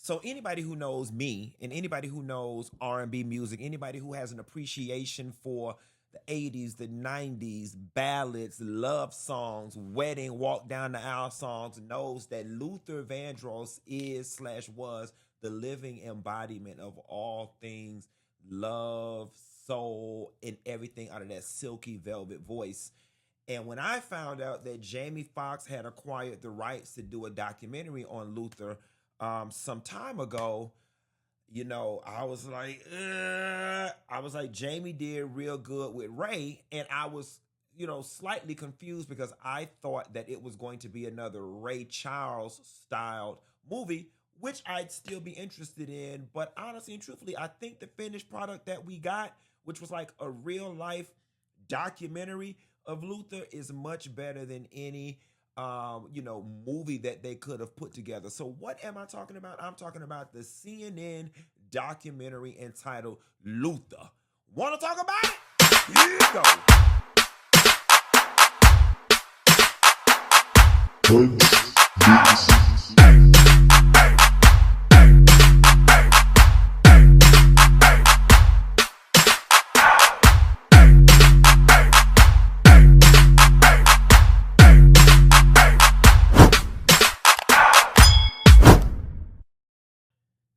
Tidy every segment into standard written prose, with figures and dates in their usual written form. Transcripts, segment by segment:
So anybody who knows me and anybody who knows R&B music, anybody who has an appreciation for the 80s, the 90s, ballads, love songs, wedding, walk down the aisle songs knows that Luther Vandross is slash was the living embodiment of all things love, soul, and everything out of that silky velvet voice. And when I found out that Jamie Foxx had acquired the rights to do a documentary on Luther some time ago, I was like, ugh. I was like, Jamie did real good with Ray, and I was, slightly confused because I thought that it was going to be another Ray Charles styled movie, which I'd still be interested in. But honestly and truthfully, I think the finished product that we got, which was like a real life documentary of Luther, is much better than any movie that they could have put together. So what am I talking about? I'm talking about the CNN documentary entitled Luther. Want to talk about it? Here you go.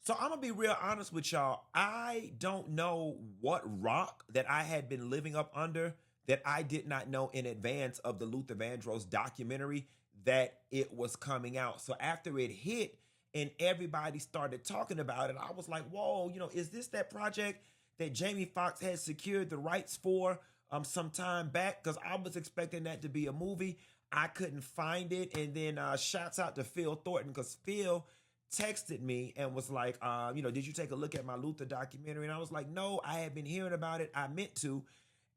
So I'm gonna be real honest with y'all. I don't know what rock that I had been living up under that I did not know in advance of the Luther Vandross documentary that it was coming out. So after it hit and everybody started talking about it, I was like, whoa, is this that project that Jamie Foxx had secured the rights for some time back? Because I was expecting that to be a movie. I couldn't find it. And then shouts out to Phil Thornton, because Phil texted me and was like, did you take a look at my Luther documentary? And I was like, no, I had been hearing about it. I meant to.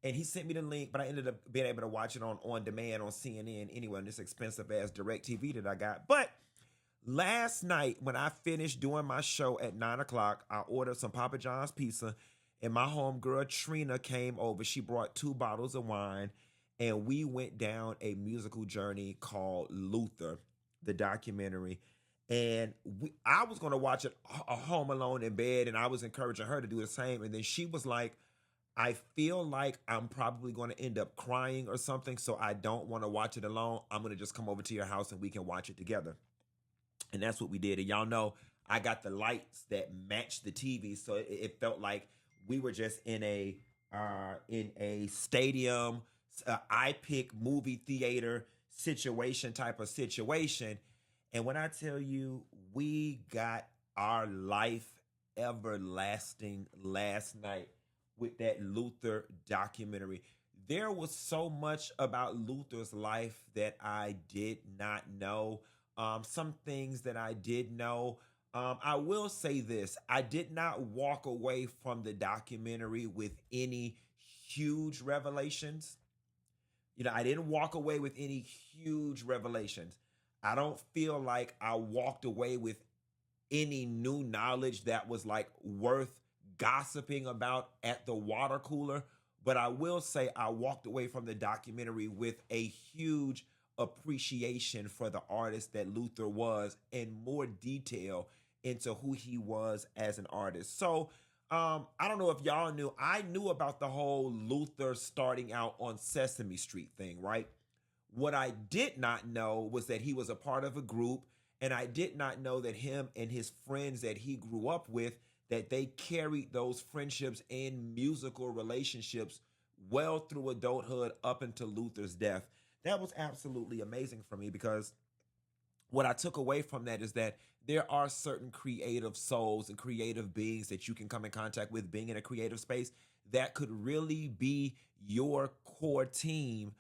And he sent me the link, but I ended up being able to watch it on demand on CNN anyway, on this expensive ass DirecTV that I got. But last night, when I finished doing my show at 9 o'clock, I ordered some Papa John's pizza, and my homegirl Trina came over. She brought 2 bottles of wine, and we went down a musical journey called Luther, the documentary. And I was going to watch it home alone in bed, and I was encouraging her to do the same. And then she was like, I feel like I'm probably going to end up crying or something, so I don't want to watch it alone. I'm going to just come over to your house and we can watch it together. And that's what we did. And y'all know I got the lights that matched the TV, so it felt like we were just in a stadium, iPic movie theater type of situation. And when I tell you, we got our life everlasting last night with that Luther documentary. There was so much about Luther's life that I did not know. Some things that I did know. I will say this. I did not walk away from the documentary with any huge revelations. I didn't walk away with any huge revelations. I don't feel like I walked away with any new knowledge that was like worth gossiping about at the water cooler. But I will say I walked away from the documentary with a huge appreciation for the artist that Luther was and more detail into who he was as an artist. So I don't know if y'all knew, I knew about the whole Luther starting out on Sesame Street thing, right? What I did not know was that he was a part of a group, and I did not know that him and his friends that he grew up with, that they carried those friendships and musical relationships well through adulthood up until Luther's death. That was absolutely amazing for me, because what I took away from that is that there are certain creative souls and creative beings that you can come in contact with being in a creative space that could really be your core team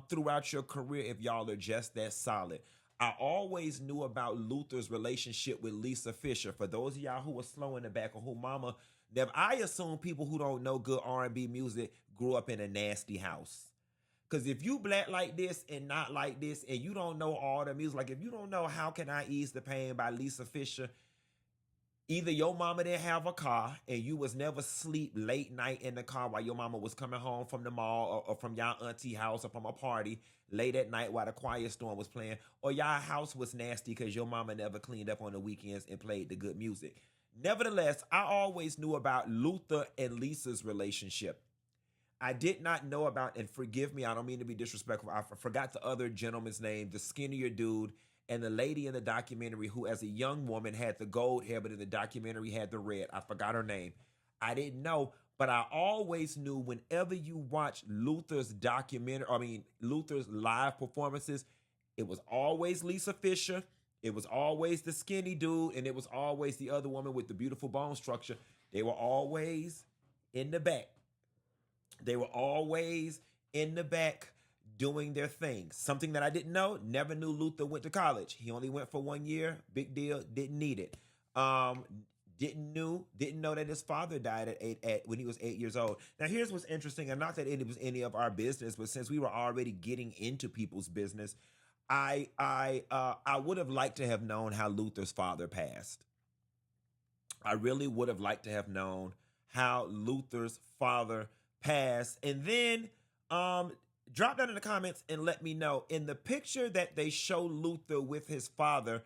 throughout your career if y'all are just that solid. I always knew about Luther's relationship with Lisa Fisher. For those of y'all who were slow in the back or who mama, I assume people who don't know good R&B music grew up in a nasty house. Because if you black like this and not like this, and you don't know all the music, like if you don't know How Can I Ease the Pain by Lisa Fisher, Either your mama didn't have a car and you was never sleep late night in the car while your mama was coming home from the mall or from y'all auntie house or from a party late at night while the quiet storm was playing, or y'all house was nasty because your mama never cleaned up on the weekends and played the good music. Nevertheless, I always knew about Luther and Lisa's relationship. I did not know about, and forgive me, I don't mean to be disrespectful. I forgot the other gentleman's name, the skinnier dude, and the lady in the documentary who, as a young woman, had the gold hair, but in the documentary had the red. I forgot her name. I didn't know, but I always knew whenever you watch Luther's live performances, it was always Lisa Fisher, it was always the skinny dude, and it was always the other woman with the beautiful bone structure. They were always in the back. They were always in the back doing their thing. Something that I didn't know, never knew Luther went to college. He only went for 1 year. Big deal. Didn't need it. Didn't know that his father died when he was 8 years old. Now here's what's interesting, and not that it was any of our business, but since we were already getting into people's business, I would have liked to have known how Luther's father passed. I really would have liked to have known how Luther's father passed. And then drop down in the comments and let me know. In the picture that they show Luther with his father,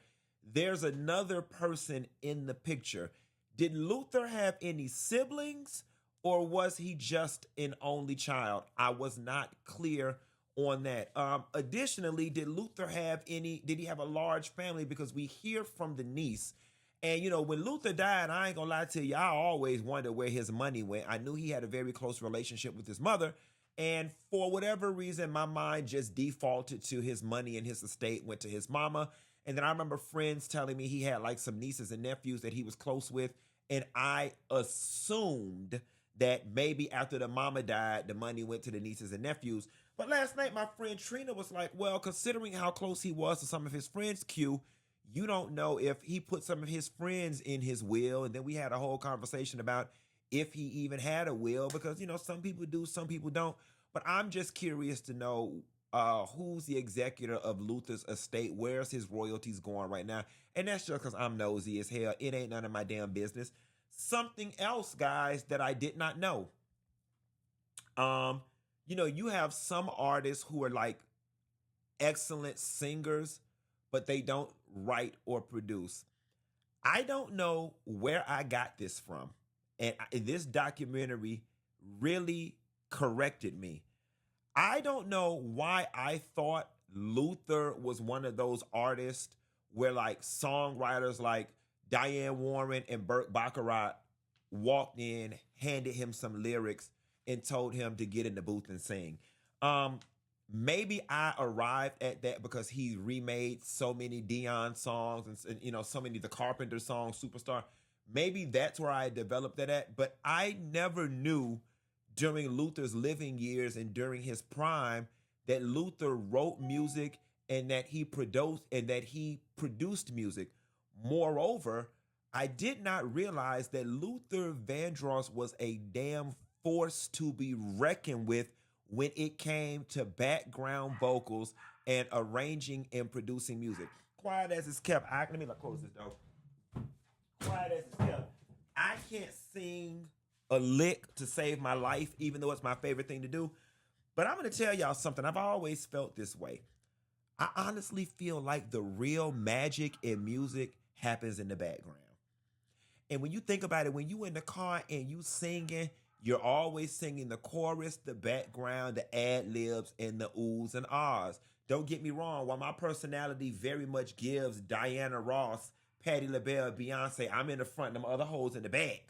there's another person in the picture. Did Luther have any siblings, or was he just an only child? I was not clear on that. Additionally, did he have a large family? Because we hear from the niece. And, when Luther died, I ain't gonna lie to you, I always wondered where his money went. I knew he had a very close relationship with his mother. And for whatever reason, my mind just defaulted to his money and his estate went to his mama. And then I remember friends telling me he had like some nieces and nephews that he was close with. And I assumed that maybe after the mama died, the money went to the nieces and nephews. But last night, my friend Trina was like, well, considering how close he was to some of his friends, Q, you don't know if he put some of his friends in his will. And then we had a whole conversation about if he even had a will, because, some people do, some people don't. But I'm just curious to know who's the executor of Luther's estate, where's his royalties going right now. And that's just because I'm nosy as hell. It ain't none of my damn business. Something else, guys, that I did not know. You have some artists who are like excellent singers, but they don't write or produce. I don't know where I got this from. And this documentary really corrected me. I don't know why I thought Luther was one of those artists where like songwriters like Diane Warren and Burt Bacharach walked in, handed him some lyrics, and told him to get in the booth and sing. Maybe I arrived at that because he remade so many Dion songs and so many of the Carpenter songs, Superstar. Maybe that's where I developed that at. But I never knew during Luther's living years and during his prime that Luther wrote music and that he produced music. Moreover, I did not realize that Luther Vandross was a damn force to be reckoned with when it came to background vocals and arranging and producing music. Quiet as it's kept. Let me close this door. Quiet as it's kept. I can't sing a lick to save my life, even though it's my favorite thing to do. But I'm going to tell y'all something. I've always felt this way. I honestly feel like the real magic in music happens in the background. And when you think about it, when you in the car and you singing, you're always singing the chorus, the background, the ad-libs, and the oohs and ahs. Don't get me wrong. While my personality very much gives Diana Ross, Patti LaBelle, Beyonce, I'm in the front, them other hoes in the back.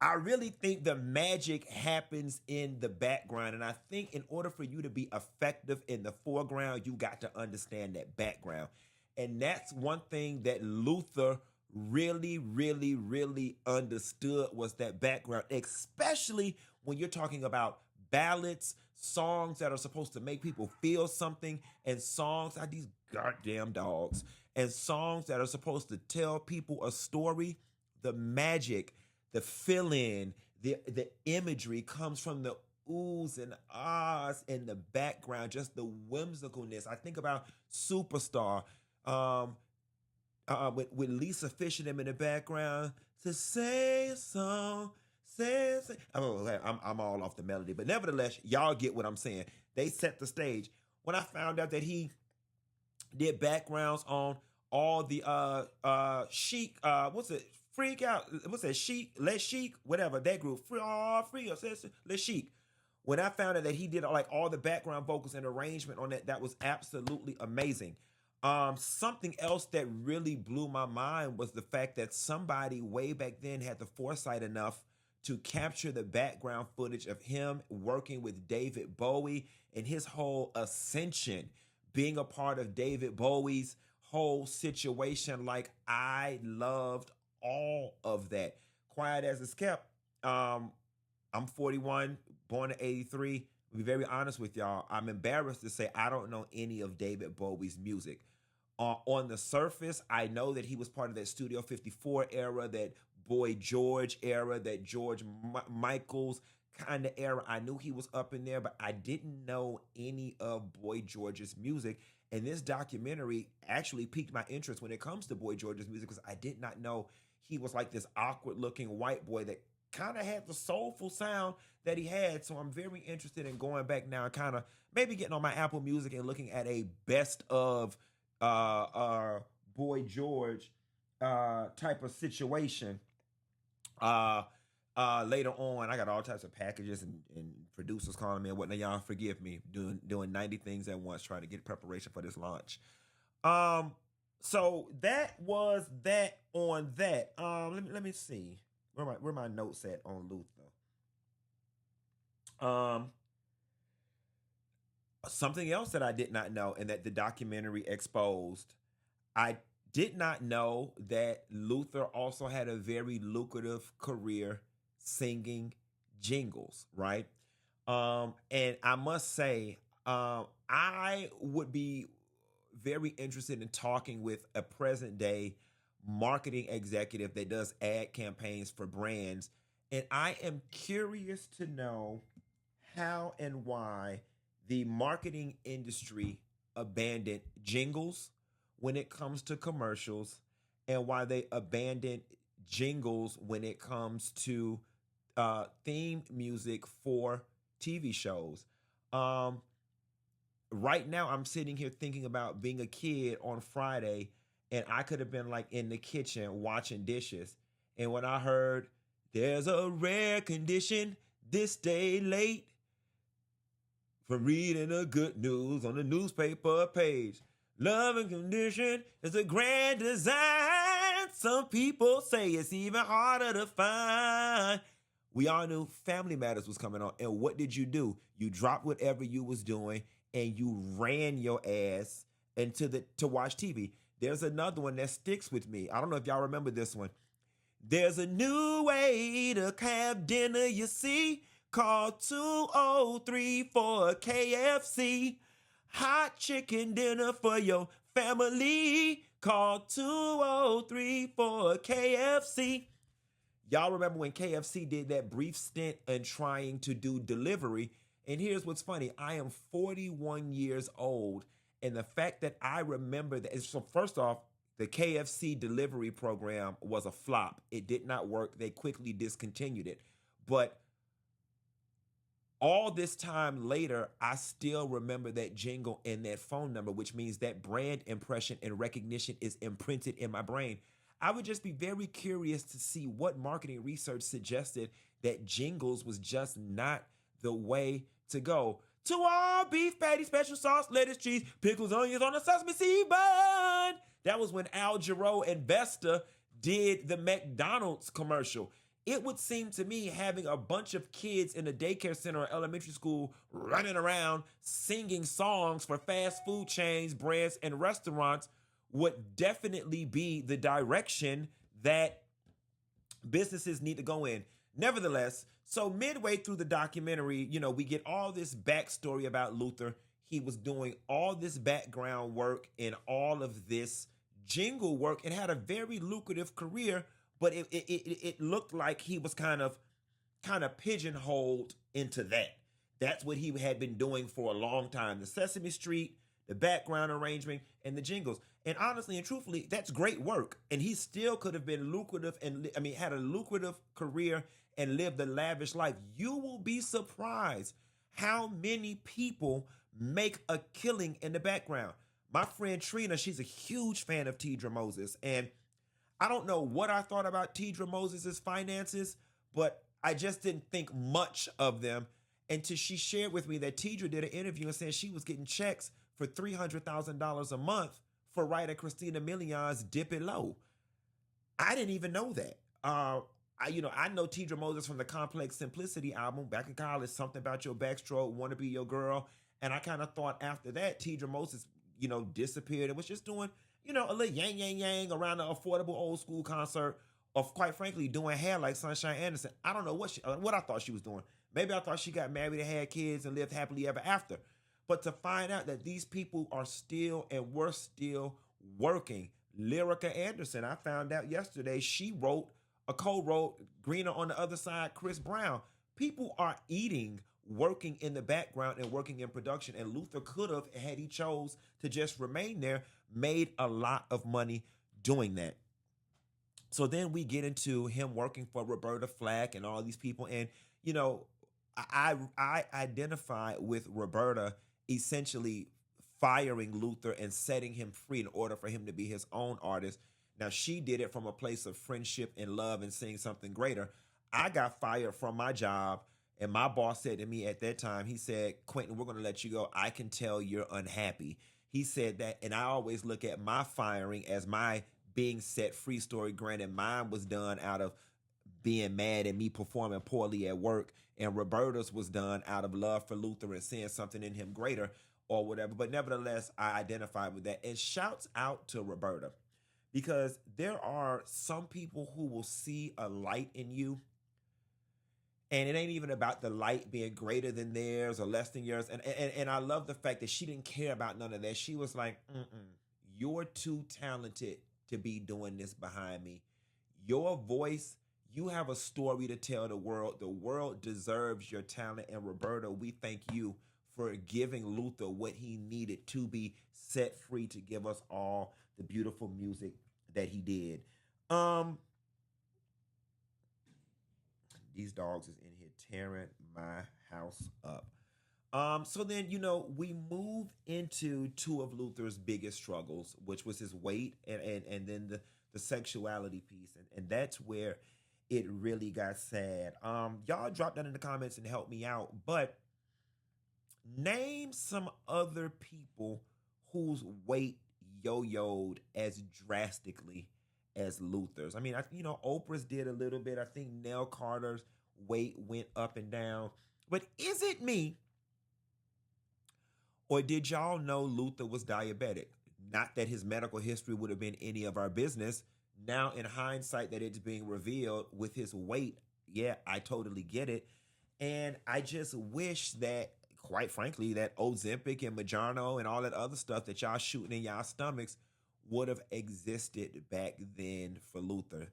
I really think the magic happens in the background. And I think in order for you to be effective in the foreground, you got to understand that background. And that's one thing that Luther really, really, really understood was that background, especially when you're talking about ballads, songs that are supposed to make people feel something, and songs like these goddamn dogs, and songs that are supposed to tell people a story. The magic, the fill-in, the imagery comes from the oohs and ahs in the background, just the whimsicalness. I think about Superstar. with Lisa Fisher them in the background to say a song, say. Oh, I'm all off the melody, but nevertheless, y'all get what I'm saying. They set the stage. When I found out that he did backgrounds on all the chic what's it freak out what's that chic let chic whatever that group free let chic. When I found out that he did like all the background vocals and arrangement on that, that was absolutely amazing. Something else that really blew my mind was the fact that somebody way back then had the foresight enough to capture the background footage of him working with David Bowie and his whole ascension, being a part of David Bowie's whole situation. Like, I loved all of that. Quiet as it's kept. I'm 41, born in 83. To be very honest with y'all, I'm embarrassed to say I don't know any of David Bowie's music. On the surface, I know that he was part of that Studio 54 era, that Boy George era, that George Michael's kind of era. I knew he was up in there, but I didn't know any of Boy George's music. And this documentary actually piqued my interest when it comes to Boy George's music, because I did not know he was like this awkward looking white boy that kind of had the soulful sound that he had. So I'm very interested in going back now and kind of maybe getting on my Apple Music and looking at a best of Boy George type of situation. Later on, I got all types of packages and producers calling me and whatnot. Y'all forgive me, doing 90 things at once, trying to get preparation for this launch. So that was that on that. Let me see where my notes at on Luther. Something else that I did not know and that the documentary exposed, I did not know that Luther also had a very lucrative career singing jingles, right? And I must say, I would be very interested in talking with a present day marketing executive that does ad campaigns for brands. And I am curious to know how and why the marketing industry abandoned jingles when it comes to commercials, and why they abandoned jingles when it comes to theme music for TV shows. Right now, I'm sitting here thinking about being a kid on Friday, and I could have been like in the kitchen washing dishes. And when I heard, "There's a rare condition this day late from reading the good news on the newspaper page. Love and condition is a grand design. Some people say it's even harder to find." We all knew Family Matters was coming on. And what did you do? You dropped whatever you was doing and you ran your ass to watch TV. There's another one that sticks with me. I don't know if y'all remember this one. "There's a new way to have dinner, you see. Call 203 for KFC. Hot chicken dinner for your family. Call 203 for KFC." Y'all remember when KFC did that brief stint in trying to do delivery? And here's what's funny. I am 41 years old. And the fact that I remember that. So first off, the KFC delivery program was a flop. It did not work. They quickly discontinued it. But all this time later, I still remember that jingle and that phone number, which means that brand impression and recognition is imprinted in my brain. I would just be very curious to see what marketing research suggested that jingles was just not the way to go. "To all beef patty, special sauce, lettuce, cheese, pickles, onions on a sesame seed bun." That was when Al Jarreau and Vesta did the McDonald's commercial. It would seem to me having a bunch of kids in a daycare center or elementary school running around singing songs for fast food chains, brands, and restaurants would definitely be the direction that businesses need to go in. Nevertheless, so midway through the documentary, we get all this backstory about Luther. He was doing all this background work and all of this jingle work and had a very lucrative career, but it looked like he was kind of pigeonholed into that. That's what he had been doing for a long time. The Sesame Street, the background arrangement, and the jingles. And honestly and truthfully, that's great work. And he still could have been lucrative and had a lucrative career and lived a lavish life. You will be surprised how many people make a killing in the background. My friend Trina, she's a huge fan of Tidra Moses. And I don't know what I thought about Tidra Moses' finances, but I just didn't think much of them until she shared with me that Tidra did an interview and said she was getting checks for $300,000 a month for writing Christina Milian's Dip It Low. I didn't even know that. I know Tidra Moses from the Complex Simplicity album back in college, Something About Your Backstroke, Wanna Be Your Girl. And I kind of thought after that, Tidra Moses, disappeared and was just doing, a little yang, yang, yang around the affordable old school concert of, quite frankly, doing hair like Sunshine Anderson. I don't know what I thought she was doing. Maybe I thought she got married and had kids and lived happily ever after. But to find out that these people are still and were still working. Lyrica Anderson, I found out yesterday, she co-wrote Greener on the Other Side, Chris Brown. People are eating, working in the background and working in production. And Luther could have, had he chose to just remain there, made a lot of money doing that. So then we get into him working for Roberta Flack and all these people. And, I identify with Roberta essentially firing Luther and setting him free in order for him to be his own artist. Now, she did it from a place of friendship and love and seeing something greater. I got fired from my job, and my boss said to me at that time, he said, Quentin, we're going to let you go. I can tell you're unhappy. He said that, and I always look at my firing as my being set free story. Granted, mine was done out of being mad at me performing poorly at work, and Roberta's was done out of love for Luther and seeing something in him greater or whatever. But nevertheless, I identify with that. And shouts out to Roberta, because there are some people who will see a light in you, and it ain't even about the light being greater than theirs or less than yours. And I love the fact that she didn't care about none of that. She was like, you're too talented to be doing this behind me. Your voice, you have a story to tell the world. The world deserves your talent. And Roberta, we thank you for giving Luther what he needed to be set free to give us all the beautiful music that he did. These dogs is in here tearing my house up. So then, we move into two of Luther's biggest struggles, which was his weight and then the sexuality piece. And that's where it really got sad. Y'all drop that in the comments and help me out. But name some other people whose weight yo-yoed as drastically as Luther's. Oprah's did a little bit. I think Nell Carter's weight went up and down. But is it me? Or did y'all know Luther was diabetic? Not that his medical history would have been any of our business. Now, in hindsight, that it's being revealed with his weight, yeah, I totally get it. And I just wish that, quite frankly, that Ozempic and Mounjaro and all that other stuff that y'all shooting in y'all stomachs would have existed back then for Luther.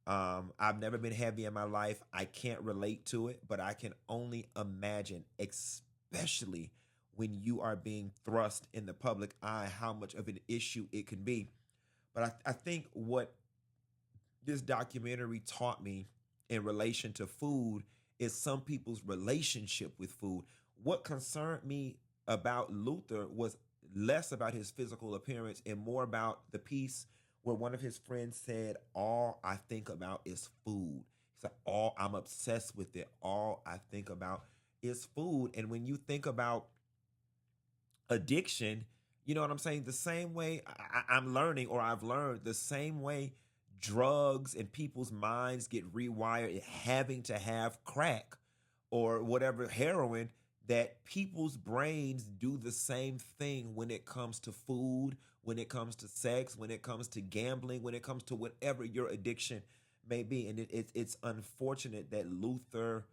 I've never been heavy in my life. I can't relate to it, but I can only imagine, especially when you are being thrust in the public eye, how much of an issue it can be. But I think what this documentary taught me in relation to food is some people's relationship with food. What concerned me about Luther was less about his physical appearance and more about the piece where one of his friends said, all I think about is food. He said, I'm obsessed with it. All I think about is food. And when you think about addiction, you know what I'm saying? The same way I'm learning, or I've learned, the same way drugs and people's minds get rewired having to have crack or whatever, heroin, that people's brains do the same thing when it comes to food, when it comes to sex, when it comes to gambling, when it comes to whatever your addiction may be. And it's unfortunate that Luther,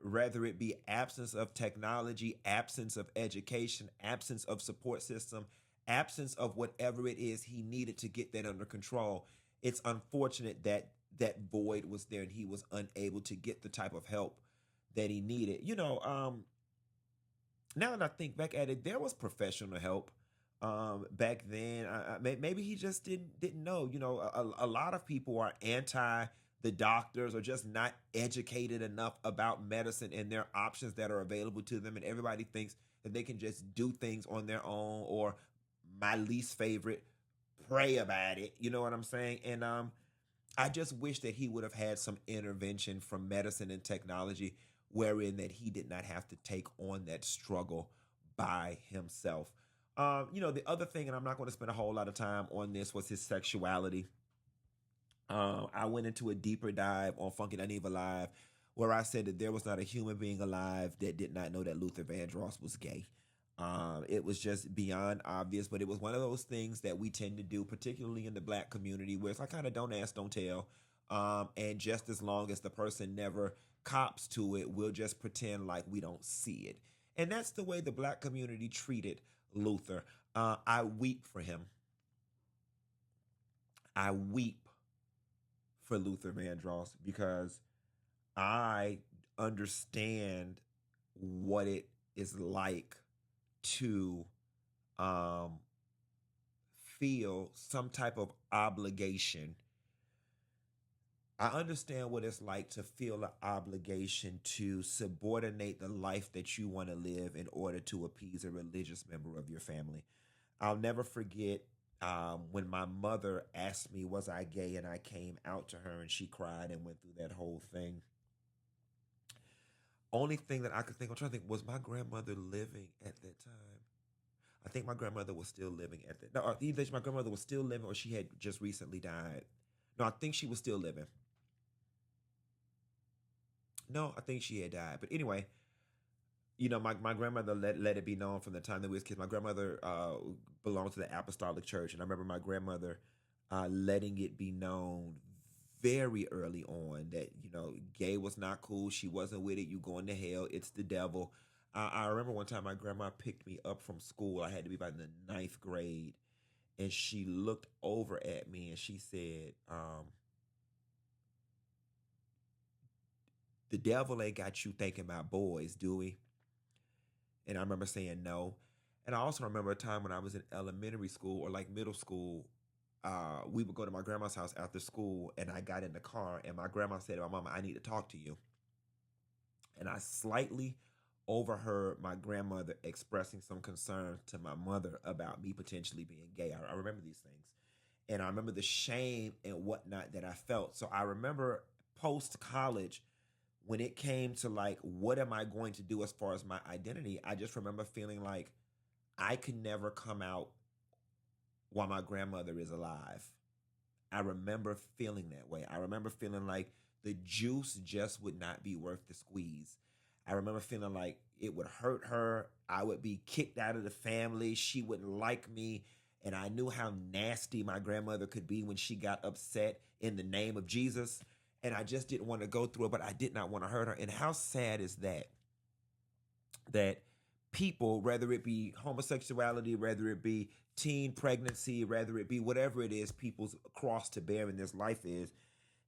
whether it be absence of technology, absence of education, absence of support system, absence of whatever it is he needed to get that under control, it's unfortunate that that void was there and he was unable to get the type of help that he needed. Now that I think back at it, there was professional help. back then. Maybe he just didn't know. You know, a lot of people are anti the doctors or just not educated enough about medicine and their options that are available to them, and everybody thinks that they can just do things on their own, or my least favorite, pray about it. You know what I'm saying? And I just wish that he would have had some intervention from medicine and technology wherein that he did not have to take on that struggle by himself. You know, the other thing, and I'm not going to spend a whole lot of time on this, was his sexuality. I went into a deeper dive on Funky Not Even Alive, where I said that there was not a human being alive that did not know that Luther Vandross was gay. It was just beyond obvious, but it was one of those things that we tend to do, particularly in the black community, where it's like kind of don't ask, don't tell. And just as long as the person never cops to it, we'll just pretend like we don't see it. And that's the way the black community treated Luther. I weep for him. I weep for Luther Vandross because I understand what it is like to um, feel some type of obligation. I understand what it's like to feel an obligation to subordinate the life that you want to live in order to appease a religious member of your family. I'll never forget when my mother asked me, was I gay? And I came out to her and she cried and went through that whole thing. Only thing that I could think, I'm trying to think, was my grandmother living at that time? I think my grandmother was still living at that. No, either my grandmother was still living or she had just recently died. No, I think she was still living. No, I think she had died. But anyway, you know, my grandmother let it be known from the time that we was kids. My grandmother belonged to the Apostolic Church, and I remember my grandmother letting it be known very early on that, you know, gay was not cool. She wasn't with it. You going to hell. It's the devil. I remember one time my grandma picked me up from school. I had to be about in the ninth grade, and she looked over at me and she said, the devil ain't got you thinking about boys, do he? And I remember saying no. And I also remember a time when I was in elementary school or like middle school, we would go to my grandma's house after school, and I got in the car, and my grandma said to my mama, I need to talk to you. And I slightly overheard my grandmother expressing some concern to my mother about me potentially being gay. I remember these things. And I remember the shame and whatnot that I felt. So I remember post college, when it came to like, what am I going to do as far as my identity? I just remember feeling like I could never come out while my grandmother is alive. I remember feeling that way. I remember feeling like the juice just would not be worth the squeeze. I remember feeling like it would hurt her. I would be kicked out of the family. She wouldn't like me. And I knew how nasty my grandmother could be when she got upset in the name of Jesus. And I just didn't want to go through it, but I did not want to hurt her. And how sad is that? That people, whether it be homosexuality, whether it be teen pregnancy, whether it be whatever it is people's cross to bear in this life is,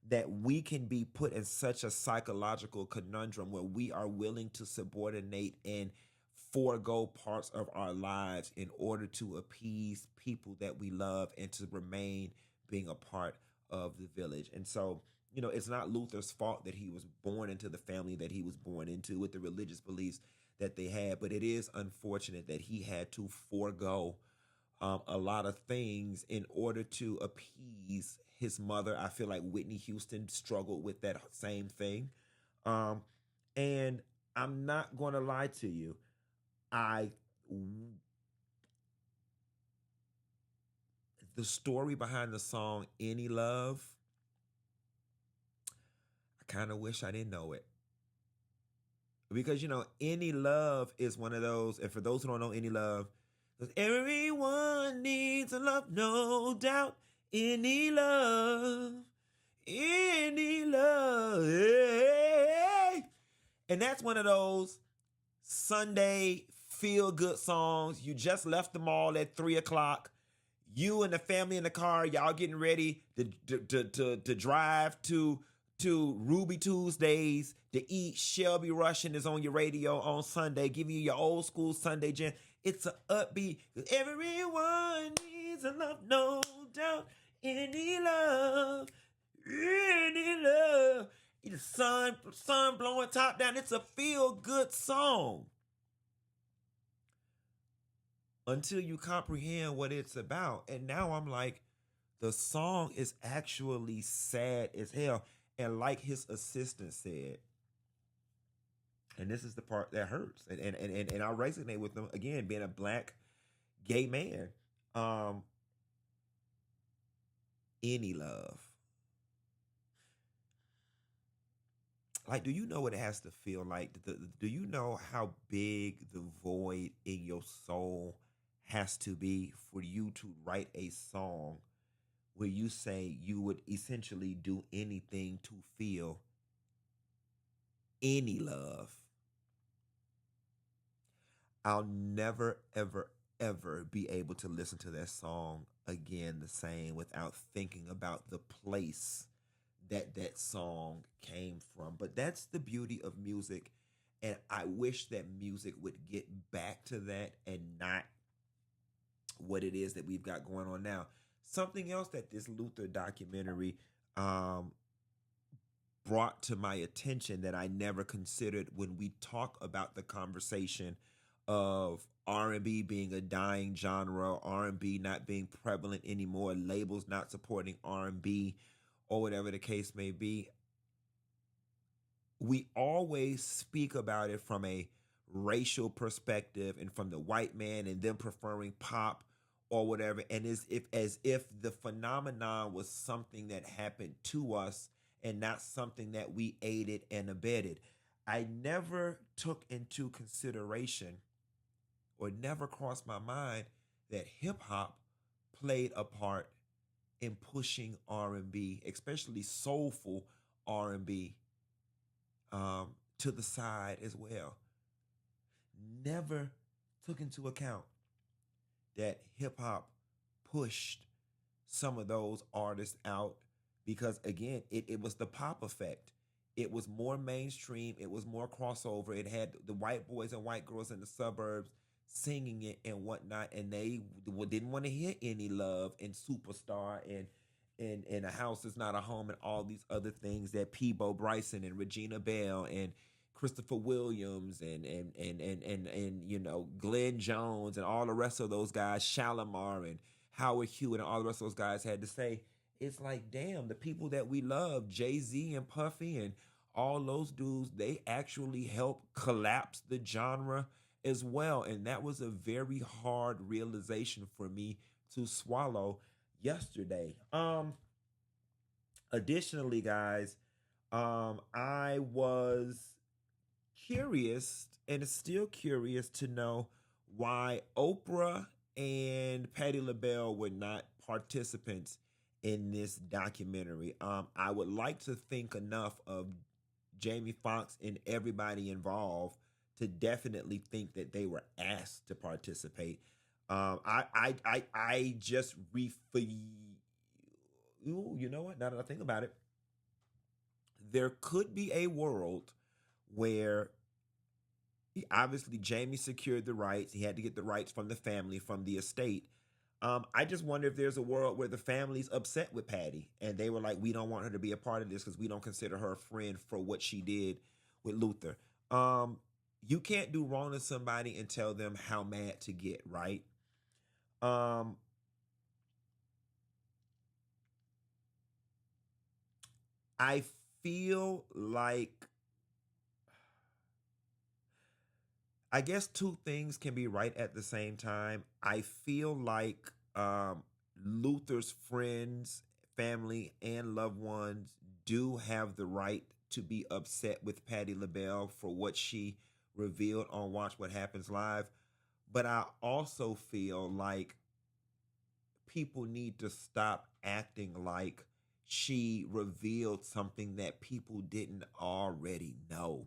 that we can be put in such a psychological conundrum where we are willing to subordinate and forego parts of our lives in order to appease people that we love and to remain being a part of the village. And so, you know, it's not Luther's fault that he was born into the family that he was born into with the religious beliefs that they had, but it is unfortunate that he had to forego a lot of things in order to appease his mother. I feel like Whitney Houston struggled with that same thing. And I'm not going to lie to you. The story behind the song Any Love, I kind of wish I didn't know it. Because, you know, Any Love is one of those, and for those who don't know Any Love, because everyone needs a love, no doubt. Any love, any love. Hey. And that's one of those Sunday feel-good songs. You just left the mall at 3 o'clock. You and the family in the car, y'all getting ready to drive to Ruby Tuesdays to eat. Shelby Russian is on your radio on Sunday, giving you your old school Sunday jam. It's a upbeat. 'Cause everyone needs a love, no doubt. Any love, any love. The sun blowing top down. It's a feel good song until you comprehend what it's about. And now I'm like, the song is actually sad as hell. And like his assistant said, and this is the part that hurts, and I resonate with them again, being a black gay man. Um, any love. Like, do you know what it has to feel like? Do you know how big the void in your soul has to be for you to write a song where you say you would essentially do anything to feel any love? I'll never, ever, ever be able to listen to that song again the same without thinking about the place that that song came from. But that's the beauty of music. And I wish that music would get back to that and not what it is that we've got going on now. Something else that this Luther documentary um, brought to my attention that I never considered when we talk about the conversation of R&B being a dying genre, R&B not being prevalent anymore, labels not supporting R&B, or whatever the case may be. We always speak about it from a racial perspective and from the white man and them preferring pop or whatever, and as if the phenomenon was something that happened to us and not something that we aided and abetted. I never took into consideration or never crossed my mind that hip hop played a part in pushing R&B, especially soulful R&B, to the side as well. Never took into account that hip hop pushed some of those artists out because, again, it was the pop effect. It was more mainstream. It was more crossover. It had the white boys and white girls in the suburbs singing it and whatnot, and they didn't want to hear any love and superstar and a house is not a home and all these other things that Peabo Bryson and Regina Bell and Christopher Williams and you know Glenn Jones and all the rest of those guys, Shalimar and Howard Hewitt and all the rest of those guys had to say. It's like, damn, the people that we love, Jay-Z and Puffy and all those dudes, they actually helped collapse the genre as well. And that was a very hard realization for me to swallow yesterday. Additionally, guys, I was curious and still curious to know why Oprah and Patti LaBelle were not participants in this documentary. I would like to think enough of Jamie Foxx and everybody involved to definitely think that they were asked to participate. I just you know what? Now that I think about it, there could be a world where obviously Jamie secured the rights. He had to get the rights from the family, from the estate. I just wonder if there's a world where the family's upset with Patty and they were like, we don't want her to be a part of this because we don't consider her a friend for what she did with Luther. You can't do wrong to somebody and tell them how mad to get, right? Um, I feel like I guess two things can be right at the same time. I feel like Luther's friends, family, and loved ones do have the right to be upset with Patti LaBelle for what she revealed on Watch What Happens Live. But I also feel like people need to stop acting like she revealed something that people didn't already know.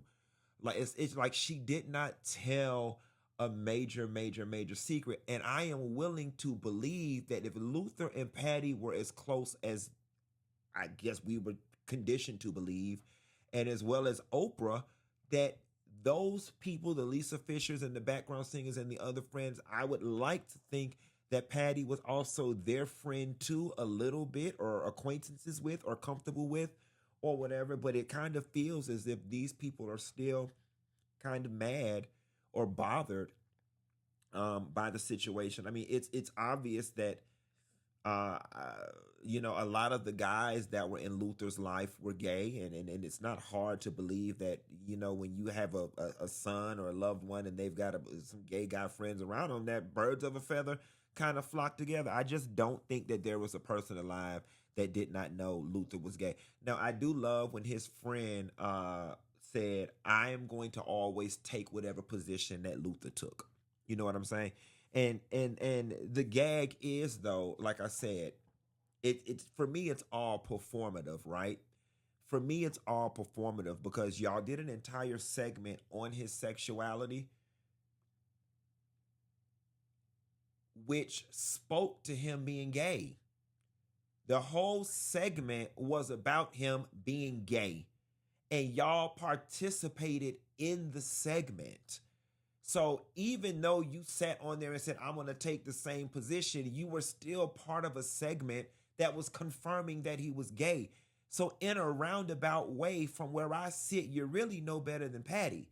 Like it's like she did not tell a major secret. And I am willing to believe that if Luther and Patty were as close as I guess we were conditioned to believe, and as well as Oprah, that those people, the Lisa Fishers and the background singers and the other friends, I would like to think that Patty was also their friend too, a little bit, or acquaintances with, or comfortable with, or whatever. But it kind of feels as if these people are still kind of mad or bothered by the situation. I mean, it's obvious that a lot of the guys that were in Luther's life were gay, and it's not hard to believe that, when you have a son or a loved one and they've got some gay guy friends around them, that birds of a feather kind of flock together. I just don't think that there was a person alive that did not know Luther was gay. Now, I do love when his friend said, I am going to always take whatever position that Luther took. You know what I'm saying? And the gag is, though, like I said, it's for me, it's all performative, right? For me, it's all performative because y'all did an entire segment on his sexuality, which spoke to him being gay. The whole segment was about him being gay, and y'all participated in the segment. So even though you sat on there and said, I'm going to take the same position, you were still part of a segment that was confirming that he was gay. So in a roundabout way, from where I sit, you're really no better than Patty.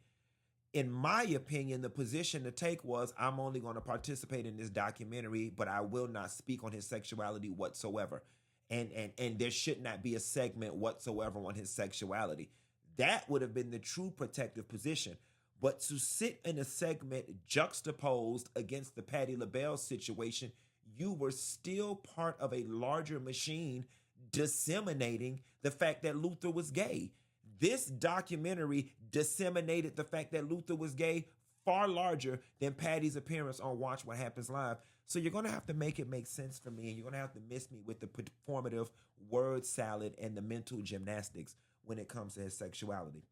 In my opinion, the position to take was, I'm only going to participate in this documentary, but I will not speak on his sexuality whatsoever. And there should not be a segment whatsoever on his sexuality. That would have been the true protective position. But to sit in a segment juxtaposed against the Patti LaBelle situation, you were still part of a larger machine disseminating the fact that Luther was gay. This documentary disseminated the fact that Luther was gay far larger than Patty's appearance on Watch What Happens Live. So you're going to have to make it make sense for me, and you're going to have to miss me with the performative word salad and the mental gymnastics when it comes to his sexuality.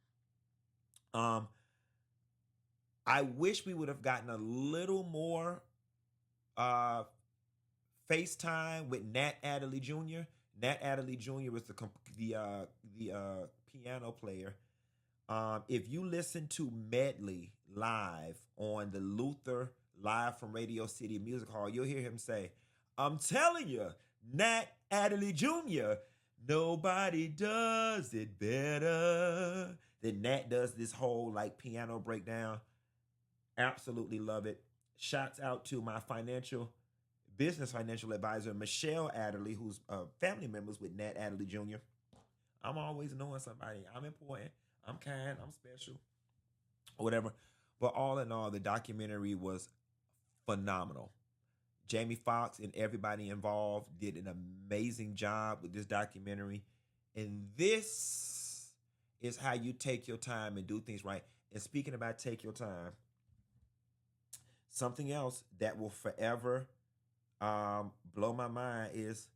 I wish we would have gotten a little more FaceTime with Nat Adderley Jr. Nat Adderley Jr. was the piano player. If you listen to Medley live on the Luther Live from Radio City Music Hall, you'll hear him say, I'm telling you, Nat Adderley Jr., nobody does it better. Then Nat does this whole piano breakdown. Absolutely love it. Shouts out to my business financial advisor, Michelle Adderley, who's family members with Nat Adderley Jr. I'm always knowing somebody. I'm important. I'm kind. I'm special. Whatever. But all in all, the documentary was phenomenal. Jamie Foxx and everybody involved did an amazing job with this documentary. And this is how you take your time and do things right. And speaking about take your time, something else that will forever blow my mind is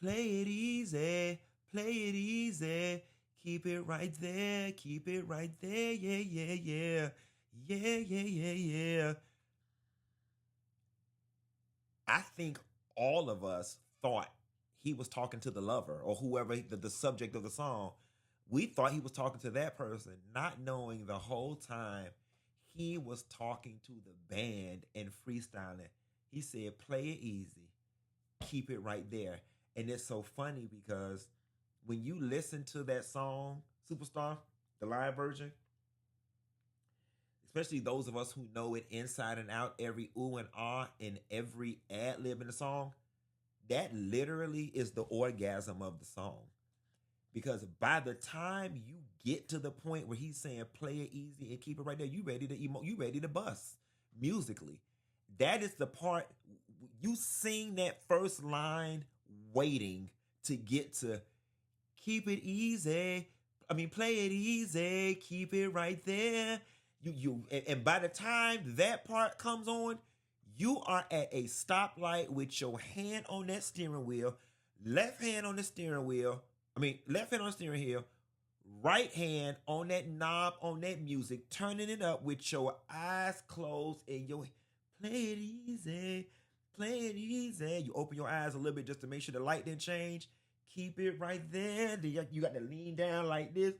play it easy, keep it right there, yeah. I think all of us thought he was talking to the lover or whoever the subject of the song. We thought he was talking to that person, not knowing the whole time he was talking to the band and freestyling. He said, play it easy, keep it right there. And it's so funny because when you listen to that song, Superstar, the live version, especially those of us who know it inside and out, every ooh and ah and every ad lib in the song, that literally is the orgasm of the song. Because by the time you get to the point where he's saying play it easy and keep it right there, you ready to bust musically. That is the part you sing that first line waiting to get to keep it easy. Play it easy, keep it right there. And by the time that part comes on, you are at a stoplight with your hand on that steering wheel, left hand on the steering wheel, right hand on that knob on that music, turning it up with your eyes closed and your play it easy, You open your eyes a little bit just to make sure the light didn't change. Keep it right there. Then you got to lean down like this.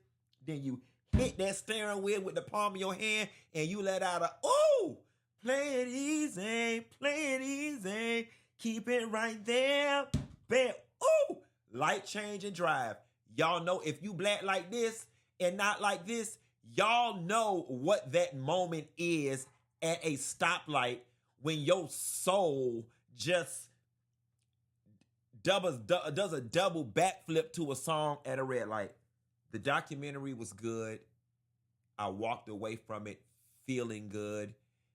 Then you hit that steering wheel with the palm of your hand and you let out a, ooh, play it easy, keep it right there, bam, ooh, light change and drive. Y'all know if you black like this and not like this, y'all know what that moment is at a stoplight when your soul just does a double backflip to a song at a red light. The documentary was good. I walked away from it feeling good.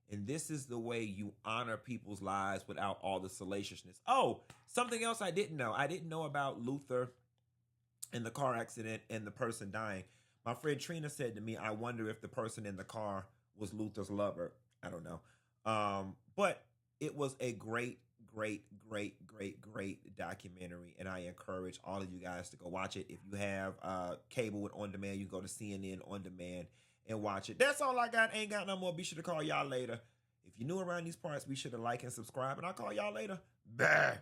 And this is the way you honor people's lives without all the salaciousness. Oh, something else I didn't know. I didn't know about Luther and the car accident and the person dying. My friend Trina said to me, I wonder if the person in the car was Luther's lover. I don't know. But it was a great documentary, and I encourage all of you guys to go watch it. If you have cable with on demand, you go to CNN on demand and watch it. That's all I got. Ain't got no more. Be sure to call y'all later. If you're new around these parts, be sure to like and subscribe, and I'll call y'all later. Bye.